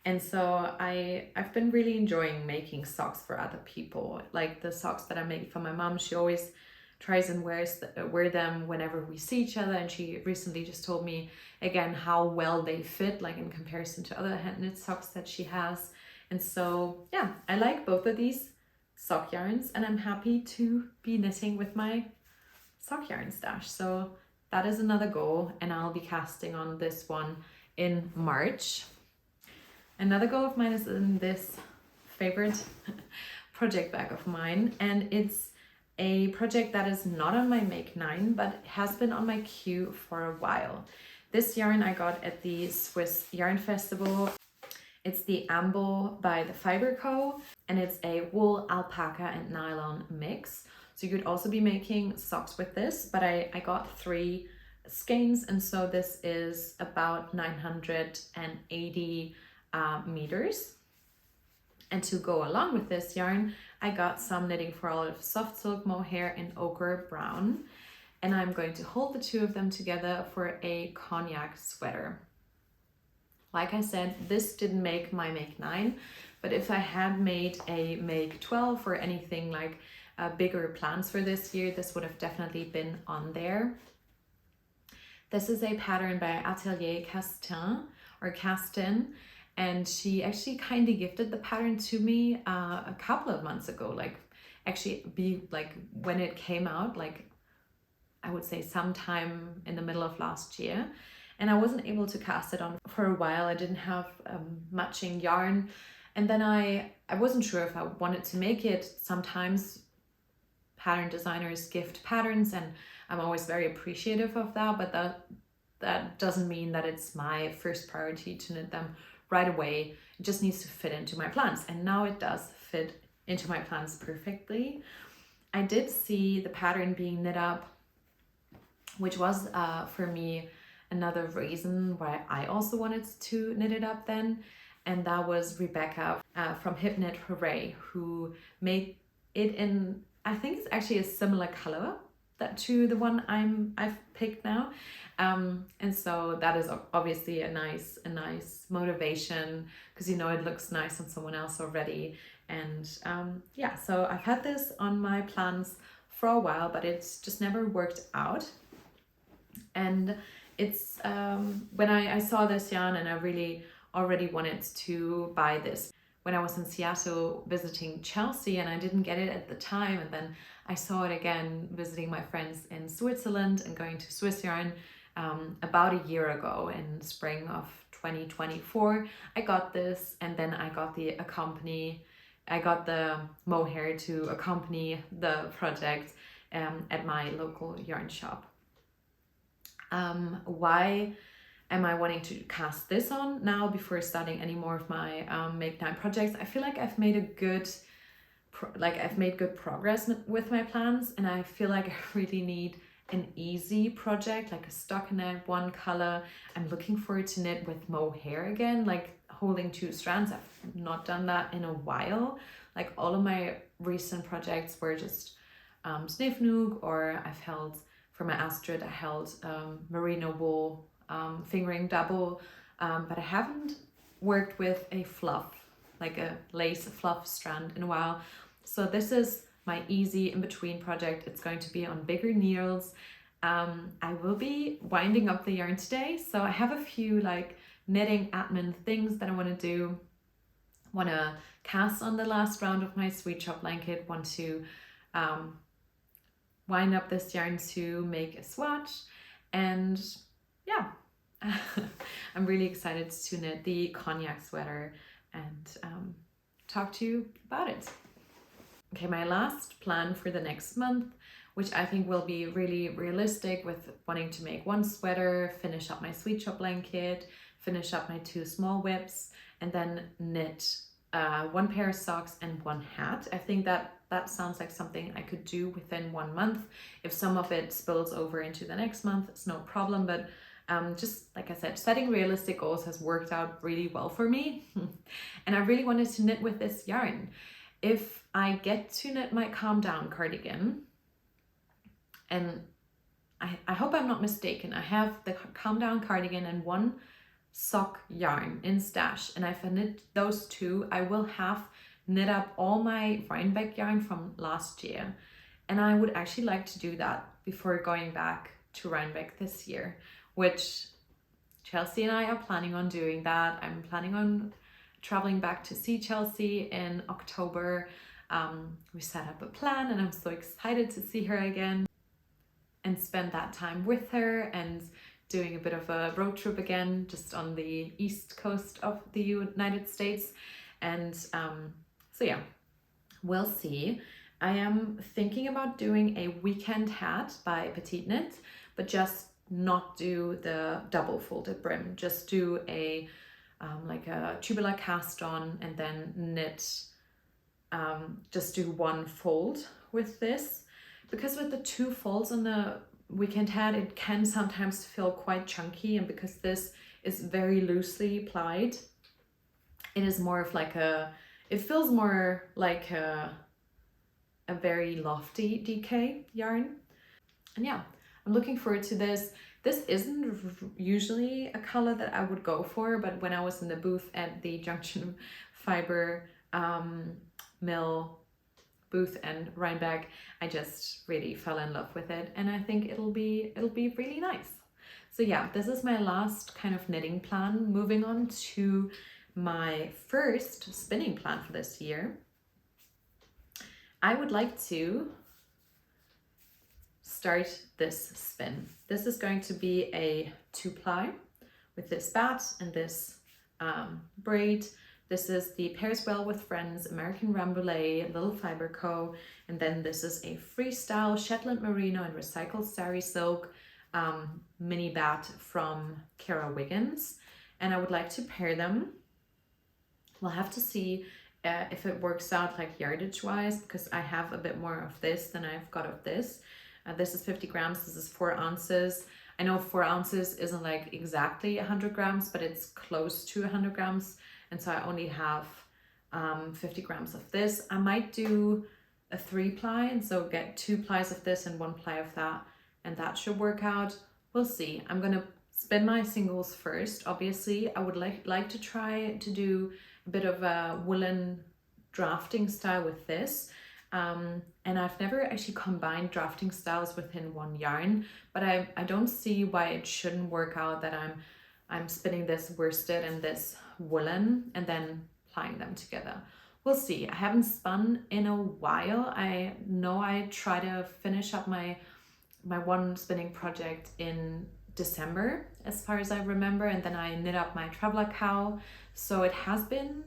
And so I've been really enjoying making socks for other people. Like the socks that I make for my mom, she always tries and wear them whenever we see each other, and she recently just told me again how well they fit, like in comparison to other hand knit socks that she has. And so yeah, I like both of these sock yarns, and I'm happy to be knitting with my sock yarn stash. So that is another goal, and I'll be casting on this one in March. Another goal of mine is in this favorite project bag of mine, and it's a project that is not on my Make 9, but has been on my queue for a while. This yarn I got at the Swiss Yarn Festival. It's the Ambo by the Fiber Co. And it's a wool, alpaca and nylon mix. So you could also be making socks with this, but I got 3 skeins, and so this is about 980 meters. And to go along with this yarn, I got some Knitting for Olive soft silk mohair in ochre brown. And I'm going to hold the 2 of them together for a cognac sweater. Like I said, this didn't make my make 9, but if I had made a make 12 or anything like bigger plans for this year, this would have definitely been on there. This is a pattern by Atelier Castin, and she actually kind of gifted the pattern to me a couple of months ago, like when it came out, like I would say sometime in the middle of last year. And I wasn't able to cast it on for a while. I didn't have matching yarn. And then I wasn't sure if I wanted to make it. Sometimes pattern designers gift patterns, and I'm always very appreciative of that, but that doesn't mean that it's my first priority to knit them right away. It just needs to fit into my plans. And now it does fit into my plans perfectly. I did see the pattern being knit up, which was for me another reason why I also wanted to knit it up then, and that was Rebecca from Hip Knit Hooray, who made it in, I think it's actually a similar color to the one I've picked now, and so that is obviously a nice motivation, because you know it looks nice on someone else already. And yeah, so I've had this on my plans for a while, but it's just never worked out. And it's when I saw this yarn, and I really already wanted to buy this when I was in Seattle visiting Chelsea, and I didn't get it at the time, and then I saw it again visiting my friends in Switzerland and going to Swiss Yarn about a year ago in spring of 2024. I got this, and then I got the mohair to accompany the project at my local yarn shop. Why am I wanting to cast this on now before starting any more of my make 9 projects? I feel like I've made good progress with my plans, and I feel like I really need an easy project, like a stockinette, one color. I'm looking forward to knit with mohair again, like holding 2 strands. I've not done that in a while. Like all of my recent projects were just Snifnoog, or I've held, for my Astrid, I held merino wool fingering double, but I haven't worked with a fluff, like a lace fluff strand, in a while. So this is my easy in-between project. It's going to be on bigger needles. I will be winding up the yarn today, so I have a few like knitting admin things that I want to do. Want to cast on the last round of my sweet shop blanket, want to wind up this yarn to make a swatch, and yeah, I'm really excited to knit the cognac sweater and talk to you about it. Okay, my last plan for the next month, which I think will be really realistic, with wanting to make 1 sweater, finish up my sweet shop blanket, finish up my 2 small whips, and then knit 1 pair of socks and 1 hat. I think that sounds like something I could do within 1 month. If some of it spills over into the next month, it's no problem, but just like I said, setting realistic goals has worked out really well for me. And I really wanted to knit with this yarn. If I get to knit my Calm Down cardigan, and I hope I'm not mistaken, I have the Calm Down cardigan and 1 sock yarn in stash, and if I knit those 2, I will have knit up all my Rhinebeck yarn from last year, and I would actually like to do that before going back to Rhinebeck this year, which Chelsea and I are planning on doing that. I'm planning on traveling back to see Chelsea in October. We set up a plan, and I'm so excited to see her again and spend that time with her, and doing a bit of a road trip again, just on the east coast of the United States. And so yeah, we'll see. I am thinking about doing a weekend hat by Petite Knit, but just not do the double folded brim, just do a like a tubular cast on and then knit, just do one fold with this, because with the two folds on the weekend hat it can sometimes feel quite chunky, and because this is very loosely plied, it is more of like it feels more like a very lofty DK yarn. And yeah, I'm looking forward to this. This isn't usually a color that I would go for, but when I was in the booth at the Junction Fiber mill booth and Rhinebeck, I just really fell in love with it, and I think it'll be really nice. So yeah, this is my last kind of knitting plan. Moving on to my first spinning plan for this year. I would like to start this spin. This is going to be a 2-ply with this bat and this braid. This is the Pairs Well with Friends American Rambouillet Little Fiber Co. And then this is a freestyle Shetland Merino and recycled Sari Silk mini bat from Kara Wiggins. And I would like to pair them. We'll have to see if it works out like yardage wise, because I have a bit more of this than I've got of this. This is 50 grams, this is 4 ounces. I know 4 ounces isn't like exactly 100 grams, but it's close to 100 grams. And so I only have 50 grams of this. I might do a 3-ply, and so get 2 plies of this and 1 ply of that, and that should work out. We'll see. I'm gonna spin my singles first. Obviously, I would like to try to do a bit of a woolen drafting style with this. And I've never actually combined drafting styles within one yarn, but I don't see why it shouldn't work out that I'm spinning this worsted and this woolen and then plying them together. We'll see. I haven't spun in a while. I know I try to finish up my one spinning project in December, as far as I remember, and then I knit up my traveler cow. So it has been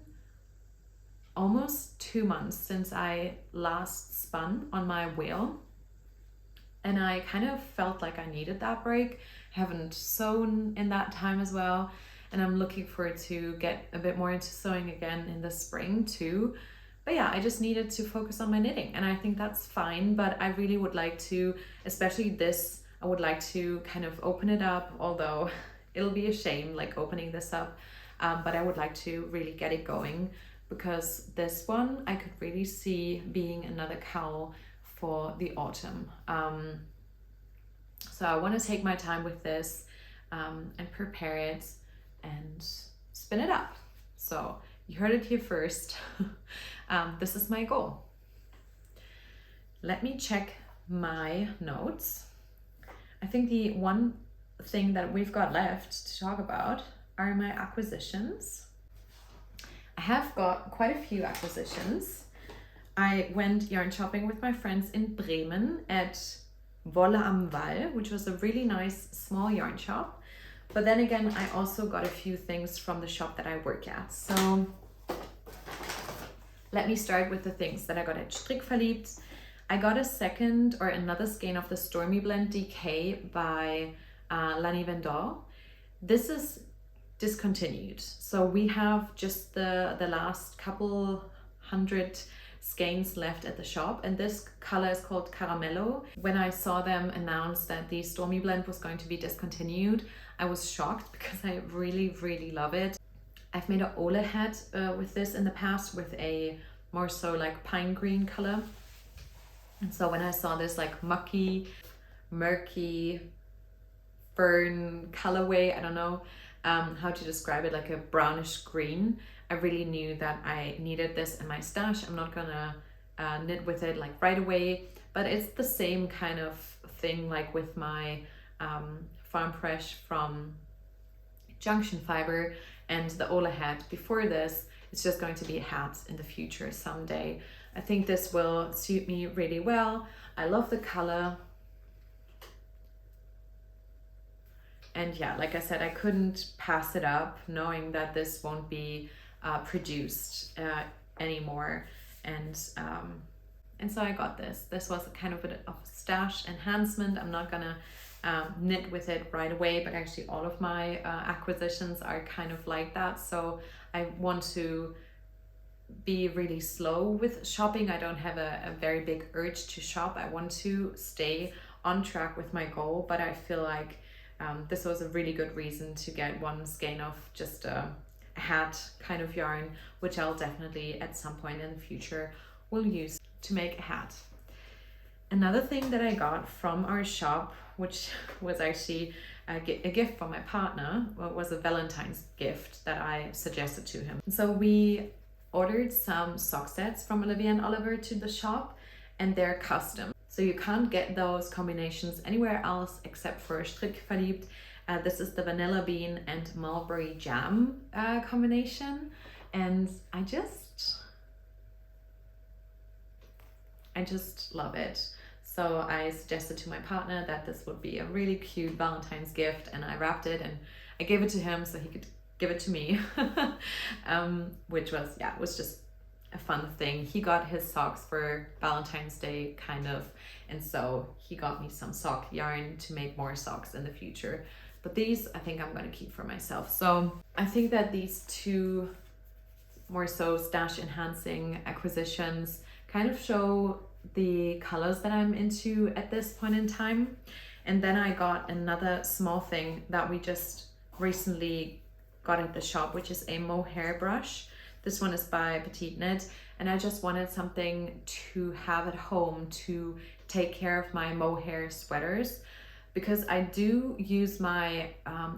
almost 2 months since I last spun on my wheel, and I kind of felt like I needed that break. I haven't sewn in that time as well, and I'm looking forward to get a bit more into sewing again in the spring too. But yeah, I just needed to focus on my knitting, and I think that's fine. But I really would like to, especially this, I would like to kind of open it up, although it'll be a shame like opening this up, but I would like to really get it going, because this one I could really see being another cowl for the autumn. So I want to take my time with this and prepare it and spin it up. So you heard it here first. This is my goal. Let me check my notes. I think the one thing that we've got left to talk about are my acquisitions. I have got quite a few acquisitions. I went yarn shopping with my friends in Bremen at Wolle am Wall, which was a really nice small yarn shop. But then again, I also got a few things from the shop that I work at. So let me start with the things that I got at Strickfairliebt. I got another skein of the Stormy Blend DK by Lani Vendor. This is discontinued, so we have just the last couple hundred skeins left at the shop, and this color is called Caramello. When I saw them announce that the Stormy Blend was going to be discontinued, I was shocked because I really love it. I've made an Wolle hat with this in the past with a more so like pine green color, and so when I saw this like mucky, murky fern colorway, I don't know how to describe it, like a brownish green, I really knew that I needed this in my stash. I'm not gonna knit with it like right away, but it's the same kind of thing like with my Farm Fresh from Junction Fiber and the Wolle hat before this. It's just going to be a hat in the future someday. I think this will suit me really well. I love the color. And yeah, like I said, I couldn't pass it up knowing that this won't be produced anymore. And so I got this. This was kind of a bit of a stash enhancement. I'm not gonna knit with it right away, but actually all of my acquisitions are kind of like that. So I want to be really slow with shopping. I don't have a very big urge to shop. I want to stay on track with my goal, but I feel like this was a really good reason to get one skein of just a hat kind of yarn, which I'll definitely at some point in the future will use to make a hat. Another thing that I got from our shop, which was actually a gift from my partner, was a Valentine's gift that I suggested to him. So we ordered some sock sets from Olivia and Oliver to the shop, and they're custom. So you can't get those combinations anywhere else except for Strickfairliebt. This is the vanilla bean and mulberry jam combination, and I just love it. So I suggested to my partner that this would be a really cute Valentine's gift, and I wrapped it and I gave it to him so he could give it to me, which was, yeah, it was just a fun thing. He got his socks for Valentine's Day kind of, and so he got me some sock yarn to make more socks in the future. But these I think I'm going to keep for myself. So I think that these two more so stash enhancing acquisitions kind of show the colors that I'm into at this point in time. And then I got another small thing that we just recently got at the shop, which is a mohair brush. This one is by Petite Knit, and I just wanted something to have at home to take care of my mohair sweaters, because I do use my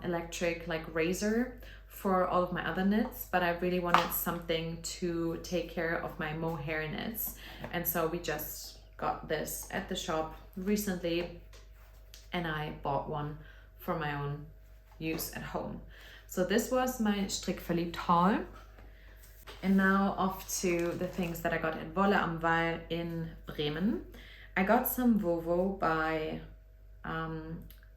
electric razor for all of my other knits, but I really wanted something to take care of my mohair knits. And so we just got this at the shop recently, and I bought one for my own use at home. So this was my Strickfairliebt haul. And now off to the things that I got at Wolle am Wall in Bremen. I got some Vovo by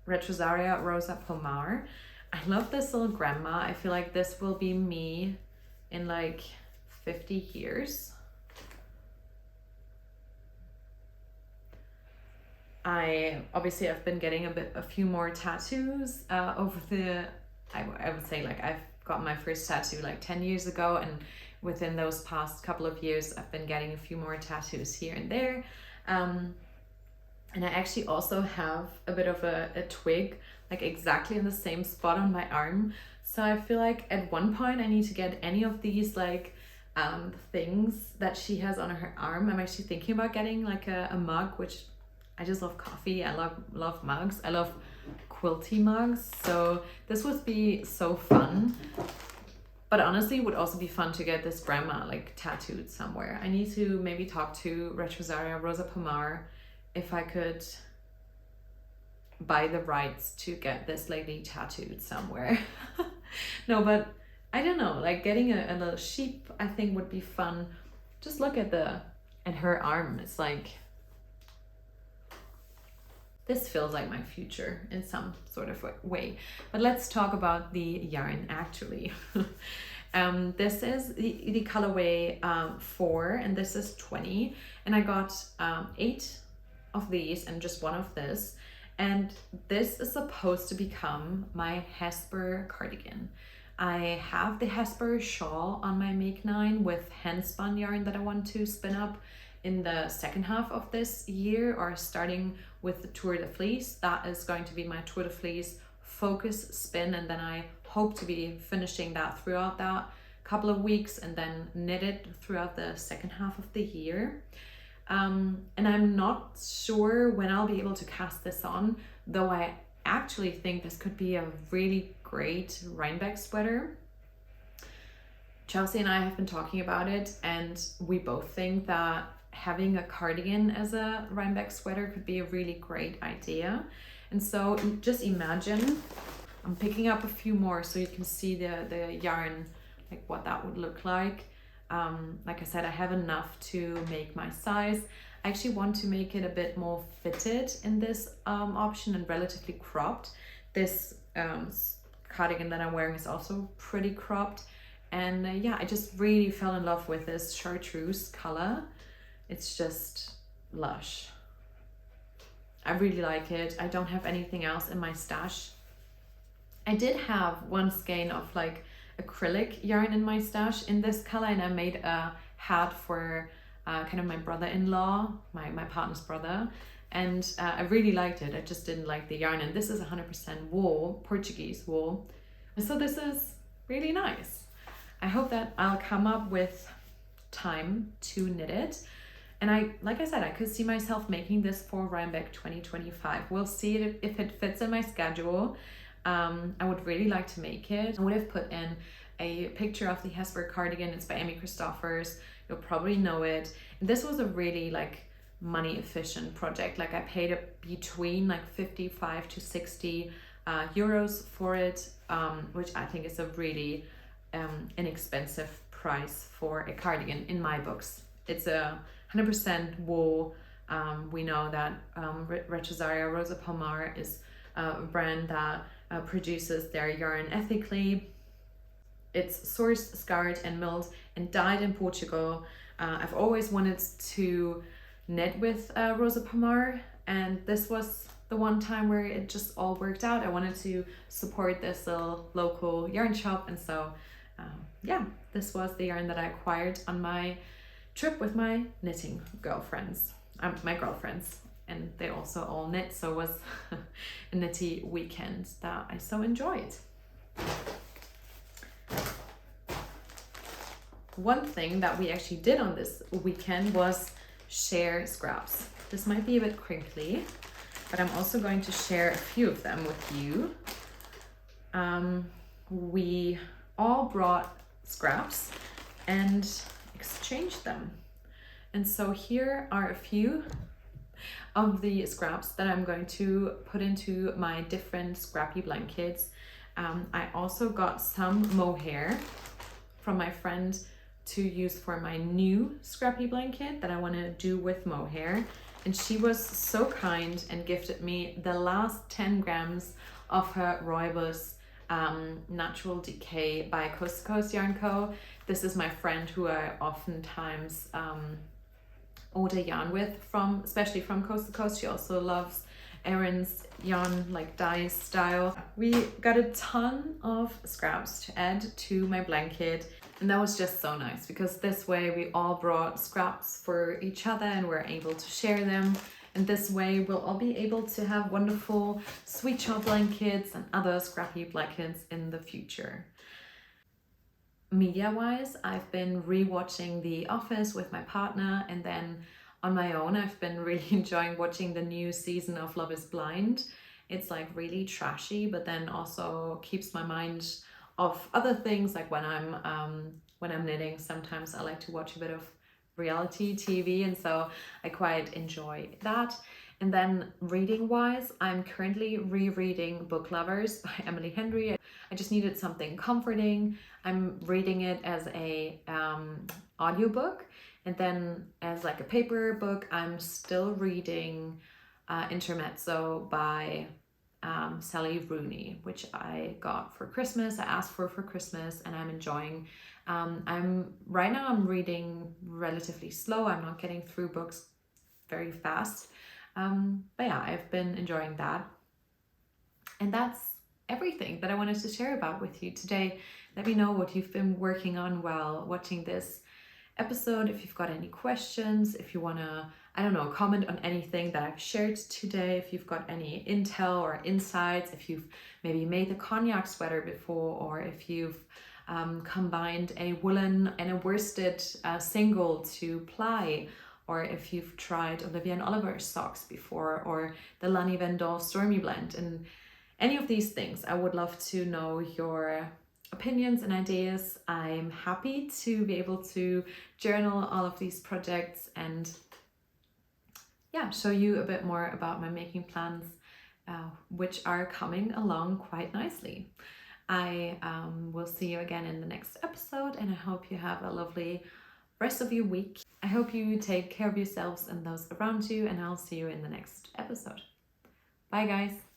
Retrosaria Rosa Pomar. I love this little grandma. I feel like this will be me in like 50 years. I've been getting a few more tattoos over the, I would say like I've got my first tattoo like 10 years ago, and within those past couple of years I've been getting a few more tattoos here and there. And I actually also have a bit of a twig like exactly in the same spot on my arm. So I feel like at one point I need to get any of these like things that she has on her arm. I'm actually thinking about getting like a mug, which I just love coffee. I love mugs. I love quilty mugs. So this would be so fun. But honestly, it would also be fun to get this grandma like tattooed somewhere. I need to maybe talk to Retrosaria Rosa Pomar if I could buy the rights to get this lady tattooed somewhere. No, but I don't know, like getting a little sheep I think would be fun. Just look at her arm. It's like, this feels like my future in some sort of way. But let's talk about the yarn actually. This is the colorway 4, and this is 20, and I got 8 of these and just one of this, and this is supposed to become my Hesper cardigan. I have the Hesper shawl on my Make 9 with hand spun yarn that I want to spin up in the second half of this year, or starting with the Tour de Fleece. That is going to be my Tour de Fleece focus spin, and then I hope to be finishing that throughout that couple of weeks and then knit it throughout the second half of the year. And I'm not sure when I'll be able to cast this on, though I actually think this could be a really great Rhinebeck sweater. Chelsea and I have been talking about it, and we both think that having a cardigan as a Rhinebeck sweater could be a really great idea. And so just imagine, I'm picking up a few more so you can see the yarn, like what that would look like. Like I said, I have enough to make my size. I actually want to make it a bit more fitted in this option and relatively cropped. This cardigan that I'm wearing is also pretty cropped. And yeah, I just really fell in love with this chartreuse color. It's just lush. I really like it. I don't have anything else in my stash. I did have one skein of like acrylic yarn in my stash in this color, and I made a hat for kind of my brother-in-law, my partner's brother, and I really liked it. I just didn't like the yarn, and this is 100% wool, Portuguese wool, so this is really nice. I hope that I'll come up with time to knit it, and like I said, I could see myself making this for Rhinebeck 2025. We'll see if it fits in my schedule. I would really like to make it. I would have put in a picture of the Hesper cardigan. It's by Amy Christophers. You'll probably know it. And this was a really like money efficient project. Like I paid between like 55 to 60 euros for it, which I think is a really inexpensive price for a cardigan in my books. It's a 100% wool. We know that Retrosaria Rosa Palmar is a brand that produces their yarn ethically. It's sourced, scoured and milled and dyed in Portugal. I've always wanted to knit with Rosa Palmar, and this was the one time where it just all worked out. I wanted to support this little local yarn shop, and so yeah, this was the yarn that I acquired on my trip with my knitting girlfriends, my girlfriends. And they also all knit, so it was a knitty weekend that I so enjoyed. One thing that we actually did on this weekend was share scraps. This might be a bit crinkly, but I'm also going to share a few of them with you. We all brought scraps and exchanged them. And so here are a few of the scraps that I'm going to put into my different scrappy blankets. I also got some mohair from my friend to use for my new scrappy blanket that I want to do with mohair. And she was so kind and gifted me the last 10 grams of her Rooibos Natural Decay by Coast to Coast Yarn Co. This is my friend who I oftentimes order yarn with, especially from Coast to Coast. She also loves Erin's yarn, like dye style. We got a ton of scraps to add to my blanket, and that was just so nice because this way we all brought scraps for each other and we're able to share them. And this way we'll all be able to have wonderful sweet shop blankets and other scrappy blankets in the future. Media-wise, I've been rewatching The Office with my partner, and then on my own, I've been really enjoying watching the new season of Love is Blind. It's like really trashy, but then also keeps my mind off other things. Like when I'm knitting, sometimes I like to watch a bit of reality TV, and so I quite enjoy that. And then reading-wise, I'm currently rereading Book Lovers by Emily Henry. I just needed something comforting. I'm reading it as a audiobook, and then as like a paper book, I'm still reading Intermezzo by Sally Rooney, which I got for Christmas. I asked for Christmas, and I'm enjoying. Right now I'm reading relatively slow. I'm not getting through books very fast. But yeah, I've been enjoying that. And that's everything that I wanted to share about with you today. Let me know what you've been working on while watching this episode. If you've got any questions, if you want to, I don't know, comment on anything that I've shared today, if you've got any intel or insights, if you've maybe made a cognac sweater before, or if you've combined a woolen and a worsted single to ply, or if you've tried Olivia and Oliver's socks before, or the Lani Vendol Stormy blend, and any of these things, I would love to know your opinions and ideas. I'm happy to be able to journal all of these projects and yeah, show you a bit more about my making plans, which are coming along quite nicely. I will see you again in the next episode, and I hope you have a lovely rest of your week. I hope you take care of yourselves and those around you, and I'll see you in the next episode. Bye guys.